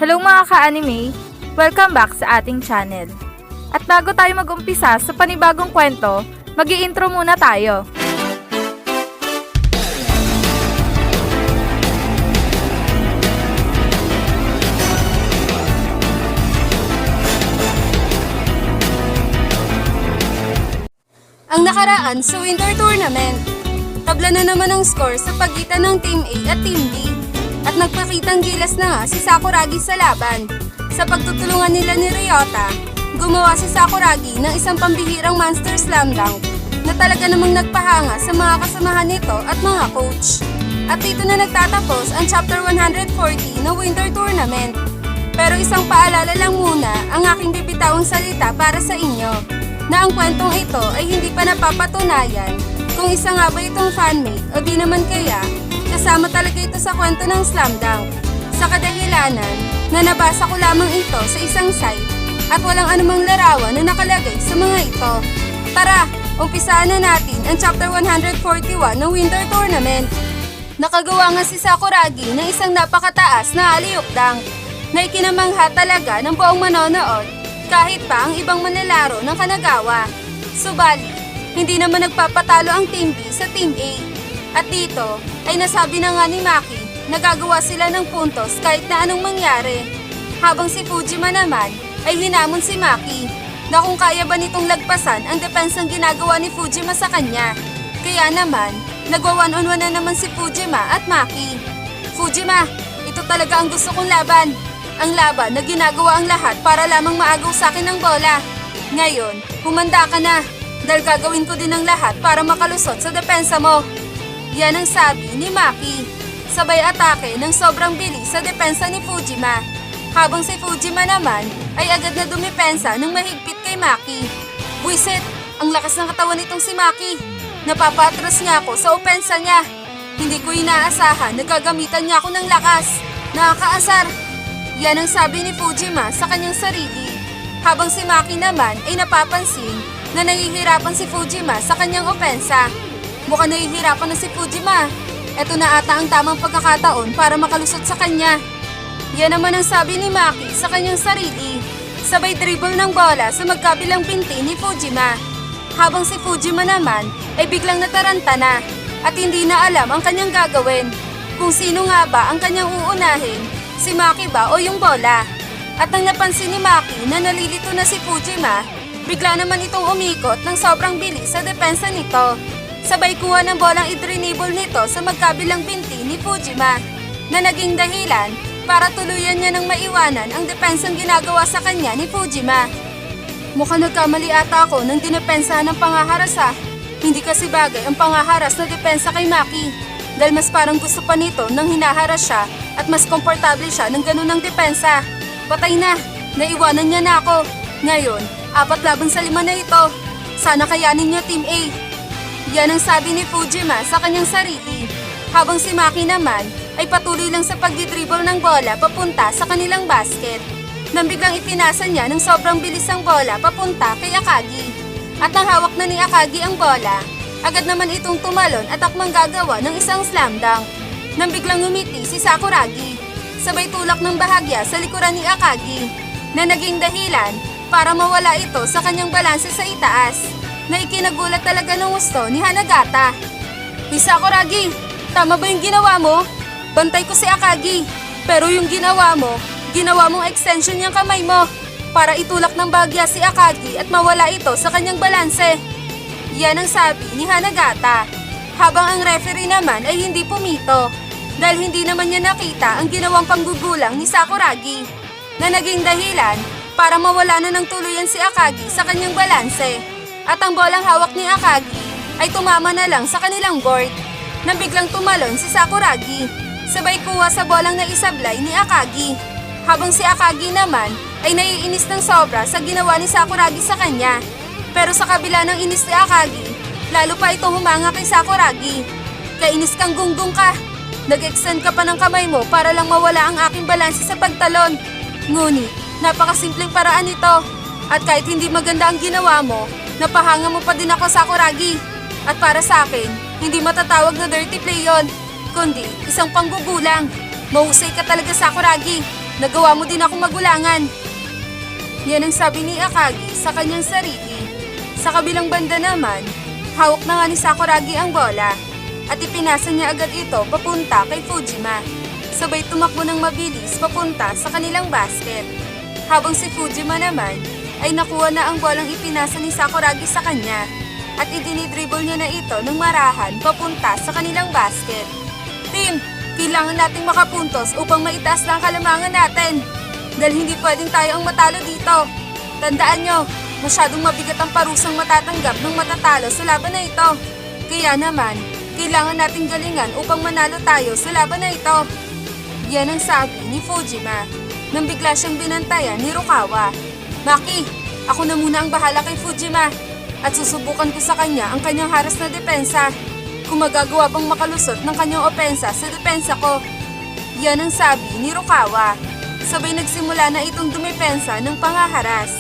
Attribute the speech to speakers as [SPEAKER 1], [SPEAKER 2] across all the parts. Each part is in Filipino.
[SPEAKER 1] Hello mga ka-anime! Welcome back sa ating channel. At bago tayo mag-umpisa sa panibagong kwento, mag-i-intro muna tayo.
[SPEAKER 2] Ang nakaraan sa Winter Tournament, tabla na naman ang score sa pagitan ng Team A at Team B. At nagpakitang gilas na nga si Sakuragi sa laban. Sa pagtutulungan nila ni Ryota, gumawa si Sakuragi ng isang pambihirang monster slam dunk na talaga namang nagpahanga sa mga kasamahan nito at mga coach. At dito na nagtatapos ang Chapter 140 ng Winter Tournament. Pero isang paalala lang muna ang aking bibitawang salita para sa inyo, na ang kwentong ito ay hindi pa napapatunayan kung isa nga ba itong fanmade o di naman kaya kasama talaga ito sa kwento ng slam dunk, sa kadahilanan na nabasa ko lamang ito sa isang site at walang anumang larawan na nakalagay sa mga ito. Tara, umpisaan na natin ang Chapter 141 ng Winter Tournament. Nakagawa nga si Sakuragi ng isang napakataas na alley-oop dunk na ikinamangha talaga ng buong manonood kahit pa ang ibang manlalaro ng Kanagawa. Subalit, hindi naman nagpapatalo ang Team B sa Team A. At dito ay nasabi na nga ni Maki na gagawa sila ng puntos kahit na anong mangyari. Habang si Fujima naman ay hinamon si Maki na kung kaya ba nitong lagpasan ang depensang ginagawa ni Fujima sa kanya. Kaya naman, nagwa one-on-one na naman si Fujima at Maki. Fujima, ito talaga ang gusto kong laban. Ang laban na ginagawa ang lahat para lamang maagaw sa akin ng bola. Ngayon, humanda ka na dahil gagawin ko din ang lahat para makalusot sa depensa mo. Yan ang sabi ni Maki. Sabay atake ng sobrang bilis sa depensa ni Fujima. Habang si Fujima naman ay agad na dumipensa ng mahigpit kay Maki. Buisit, ang lakas ng katawan nitong si Maki. Napapatras niya ako sa opensa niya. Hindi ko inaasahan na gagamitan niya ako ng lakas. Nakakaasar. Yan ang sabi ni Fujima sa kanyang sarili. Habang si Maki naman ay napapansin na nahihirapan si Fujima sa kanyang opensa. Mukhang nahihirapan na si Fujima. Ito na ata ang tamang pagkakataon para makalusot sa kanya. Yan naman ang sabi ni Maki sa kanyang sarili. Sabay dribble ng bola sa magkabilang binti ni Fujima. Habang si Fujima naman ay biglang nataranta na at hindi na alam ang kanyang gagawin. Kung sino nga ba ang kanyang uunahin, si Maki ba o yung bola? At nang napansin ni Maki na nalilito na si Fujima, bigla naman itong umikot ng sobrang bilis sa depensa nito. Sabay kuha ng bolang idrinibol nito sa magkabilang binti ni Fujima na naging dahilan para tuluyan niya ng maiwanan ang depensang ginagawa sa kanya ni Fujima. Mukhang nagkamali ata ako ng dinepensahan ng pangaharasa. Hindi kasi bagay ang pangaharas na depensa kay Maki dahil mas parang gusto pa nito nang hinaharas siya at mas komportable siya ng ganun ng depensa. Patay na, naiwanan niya na ako. Ngayon, 4-5 na ito. Sana kayanin niyo Team A. Yan ang sabi ni Fujima sa kanyang sarili. Habang si Maki naman ay patuloy lang sa pagdidribble ng bola papunta sa kanilang basket. Nang biglang ipinasa niya ng sobrang bilis ang bola papunta kay Akagi. At nang hawak na ni Akagi ang bola, agad naman itong tumalon at akmang gagawa ng isang slam dunk. Nang biglang ngumiti si Sakuragi, sabay tulak ng bahagya sa likuran ni Akagi na naging dahilan para mawala ito sa kanyang balanse sa itaas, na ikinagulat talaga ng gusto ni Hanagata. Sakuragi, tama ba yung ginawa mo? Bantay ko si Akagi, pero yung ginawa mong extension niyang kamay mo para itulak ng bagya si Akagi at mawala ito sa kanyang balanse. Yan ang sabi ni Hanagata. Habang ang referee naman ay hindi pumito dahil hindi naman niya nakita ang ginawang panggugulang ni Sakuragi na naging dahilan para mawala na ng tuluyan si Akagi sa kanyang balanse. At ang bolang hawak ni Akagi ay tumama na lang sa kanilang board nang biglang tumalon si Sakuragi. Sabay kuha sa bolang na isablay ni Akagi. Habang si Akagi naman ay naiinis ng sobra sa ginawa ni Sakuragi sa kanya. Pero sa kabila ng inis ni Akagi, lalo pa itong humanga kay Sakuragi. Kainis kang gunggong ka. Nag-extend ka pa ng kamay mo para lang mawala ang aking balanse sa pagtalon. Ngunit, napakasimpleng paraan ito. At kahit hindi maganda ang ginawa mo, napahanga mo pa din ako, Sakuragi. At para sa akin, hindi matatawag na dirty play yon, kundi isang panggugulang. Mahusay ka talaga, Sakuragi. Nagawa mo din ako magulangan. Yan ang sabi ni Akagi sa kanyang sarili. Sa kabilang banda naman, hawak na nga ni Sakuragi ang bola at ipinasa niya agad ito papunta kay Fujima. Sabay tumakbo ng mabilis papunta sa kanilang basket. Habang si Fujima naman ay nakuha na ang bolang ipinasa ni Sakuragi sa kanya at idinidribble niya na ito ng marahan papunta sa kanilang basket. Team, kailangan nating makapuntos upang maitaas na ang kalamangan natin. Dahil hindi pwedeng tayo ang matalo dito. Tandaan nyo, masyadong mabigat ang parusang matatanggap ng matatalo sa laban na ito. Kaya naman, kailangan nating galingan upang manalo tayo sa laban na ito. Yan ang sabi ni Fujima nang bigla siyang binantayan ni Rukawa. Maki, ako na muna ang bahala kay Fujima at susubukan ko sa kanya ang kanyang haras na depensa. Kung magagawa bang makalusot ng kanyang opensa sa depensa ko. Yan ang sabi ni Rukawa. Sabay nagsimula na itong dumepensa ng pangaharas.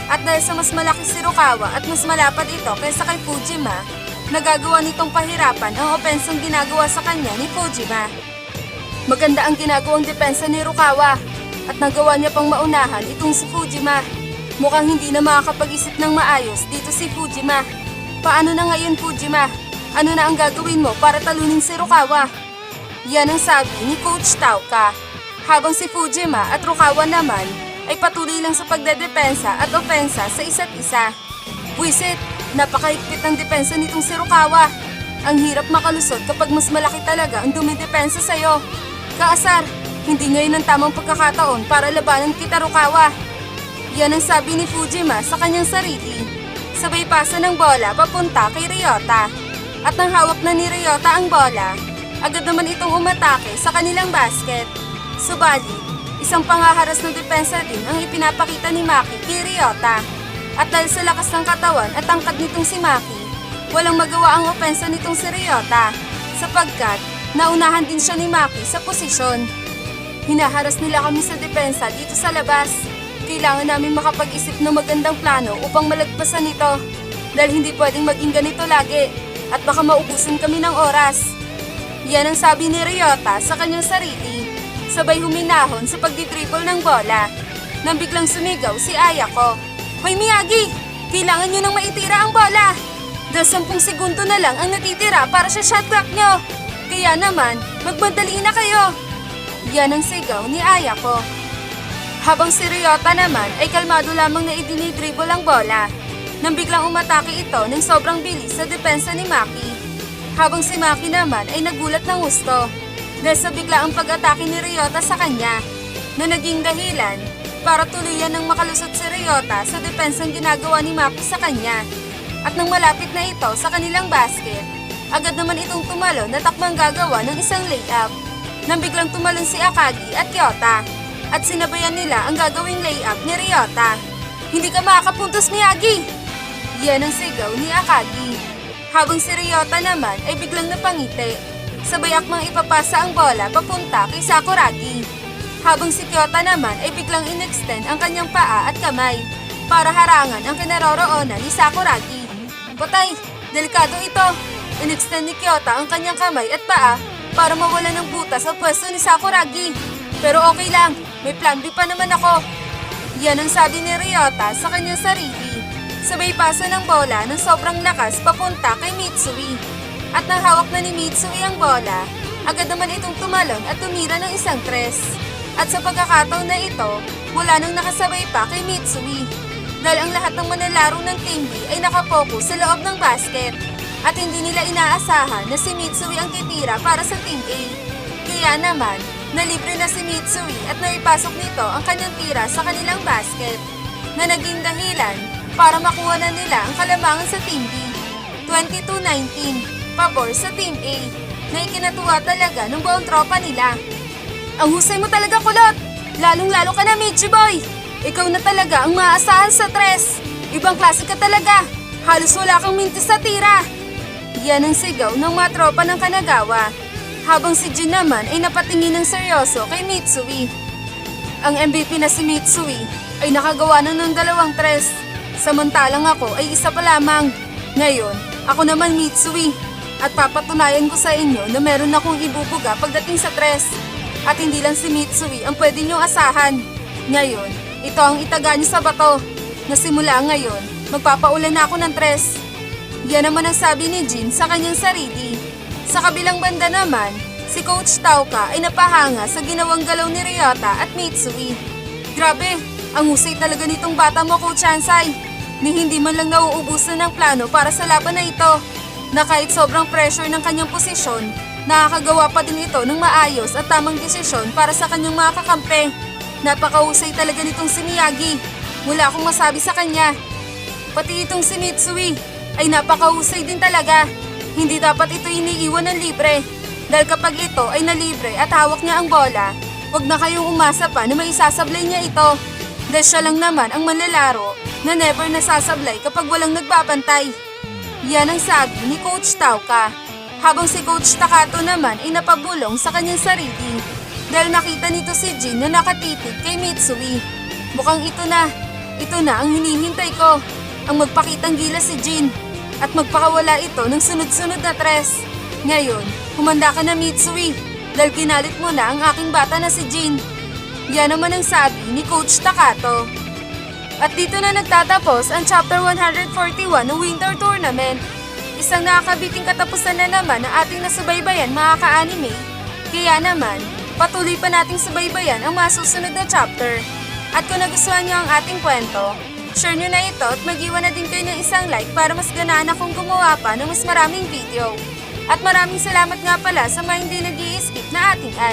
[SPEAKER 2] At dahil sa mas malaki si Rukawa at mas malapad ito kaysa kay Fujima, nagagawa nitong pahirapan ang opensang ginagawa sa kanya ni Fujima. Maganda ang ginagawang depensa ni Rukawa at nagawa niya pang maunahan itong si Fujima. Mukhang hindi na makakapag-isip ng maayos dito si Fujima. Paano na ngayon, Fujima? Ano na ang gagawin mo para talunin si Rukawa? Yan ang sabi ni Coach Tauka. Habang si Fujima at Rukawa naman ay patuloy lang sa pagdedepensa at opensa sa isa't isa. Buisit, napakahigpit ng depensa nitong si Rukawa. Ang hirap makalusot kapag mas malaki talaga ang dumidepensa sa'yo. Kaasar, hindi ngayon ang tamang pagkakataon para labanan kita, Rukawa. Yan ang sabi ni Fujima sa kanyang sarili. Sabay pasa ng bola papunta kay Ryota. At nang hawak na ni Ryota ang bola, agad naman itong umatake sa kanilang basket. Subalit, isang pangaharas na depensa din ang ipinapakita ni Maki kay Ryota. At dahil sa lakas ng katawan at tangkad nitong si Maki, walang magawa ang opensa nitong si Ryota sapagkat naunahan din siya ni Maki sa posisyon. Hinaharas nila kami sa depensa dito sa labas. Kailangan namin makapag-isip ng magandang plano upang malagpasan ito dahil hindi pwedeng maging ganito lagi at baka maubusan kami ng oras. Yan ang sabi ni Ryota sa kanyang sarili. Sabay huminahon sa pagdidribble ng bola. Nang biglang sumigaw si Ayako. Hoy Miyagi! Kailangan nyo nang maitira ang bola! Dahil 10 segundo na lang ang natitira para sa shot clock nyo. Kaya naman, magmadali na kayo. Yan ang sigaw ni Ayako. Habang si Ryota naman ay kalmado lamang na idinidribble ang bola. Nang biglang umatake ito ng sobrang bilis sa depensa ni Maki. Habang si Maki naman ay nagulat ng gusto. Dahil sa biglaang pag-atake ni Ryota sa kanya na naging dahilan para tuluyan ng makalusot si Ryota sa depensang ginagawa ni Maki sa kanya. At nang malapit na ito sa kanilang basket, agad naman itong tumalon na takbang gagawa ng isang layup. Nang biglang tumalon si Akagi at Ryota at sinabayan nila ang gagawing layup ni Ryota. Hindi ka makakapuntos, Miyagi! Yan ang sigaw ni Akagi. Habang si Ryota naman ay biglang napangiti. Sabay akmang ipapasa ang bola papunta kay Sakuragi. Habang si Kyota naman ay biglang inextend ang kanyang paa at kamay para harangan ang kinaroroonan ni Sakuragi. Patay! Delikado ito! Inextend ni Kyota ang kanyang kamay at paa para mawala ng butas ang pwesto ni Sakuragi. Pero okay lang, may plan B pa naman ako. Yan ang sabi ni Ryota sa kanyang sarili. Sabay pasa ng bola ng sobrang lakas papunta kay Mitsui. At nang hawak na ni Mitsui ang bola, agad naman itong tumalon at tumira ng isang tres. At sa pagkakataon na ito, wala nang nakasabay pa kay Mitsui. Dahil ang lahat ng manlalaro ng Team B ay nakapokus sa loob ng basket. At hindi nila inaasahan na si Mitsui ang titira para sa Team A. Kaya naman, nalibre na si Mitsui at naipasok nito ang kanyang tira sa kanilang basket. Na naging dahilan para makuha na nila ang kalamangan sa Team B. 22-19. Pabor sa Team A na ikinatuwa talaga ng buong tropa nila. Ang husay mo talaga, Kulot! Lalong-lalo ka na, Midge Boy! Ikaw na talaga ang maaasahan sa tres! Ibang klase ka talaga! Halos wala kang mintis sa tira! Yan ang sigaw ng mga tropa ng Kanagawa. Habang si Jin naman ay napatingin ng seryoso kay Mitsui. Ang MVP na si Mitsui ay nakagawa na ng 2 tres. Samantalang ako ay isa pa lamang. Ngayon, ako naman Mitsui. At papatunayan ko sa inyo na meron akong ibubuga pagdating sa tres. At hindi lang si Mitsui ang pwede niyong asahan. Ngayon, ito ang itaga niyo sa bato. Na simula ngayon, magpapaulan na ako ng tres. Yan naman ang sabi ni Jin sa kanyang sarili. Sa kabilang banda naman, si Coach Tauka ay napahanga sa ginawang galaw ni Ryota at Mitsui. Grabe, ang husay talaga nitong bata mo, Coach Hansai. Ni hindi man lang nauubusan ng plano para sa laban na ito. Na kahit sobrang pressure ng kanyang posisyon, nakakagawa pa din ito ng maayos at tamang desisyon para sa kanyang mga kakampi. Napakahusay talaga nitong si Miyagi. Wala akong masabi sa kanya. Pati itong si Mitsui ay napakahusay din talaga. Hindi dapat ito iniiwan ng libre. Dahil kapag ito ay nalibre at hawak niya ang bola, huwag na kayong umasa pa na may isasablay niya ito. Dahil siya lang naman ang manlalaro na never nasasablay kapag walang nagbabantay. Yan ang sabi ni Coach Tauka. Habang si Coach Takato naman ay napabulong sa kanyang sarili. Dahil nakita nito si Jin na nakatitig kay Mitsui. Mukhang ito na ang hinihintay ko. Ang magpakitang gilas si Jin at magpakawala ito ng sunod-sunod na tres. Ngayon, humanda ka na Mitsui dahil ginalit mo na ang aking bata na si Jin. Yan naman ang sabi ni Coach Takato. At dito na nagtatapos ang Chapter 141 ng Winter Tournament. Isang nakakabiting katapusan na naman ang ating nasubaybayan mga ka-anime. Kaya naman, patuloy pa nating subaybayan ang mga susunod na chapter. At kung nagustuhan niyo ang ating kwento, share nyo na ito at mag-iwan na din kayo ng isang like para mas ganaan akong gumawa pa ng mas maraming video. At maraming salamat nga pala sa mga hindi nag-i-skip na ating ad.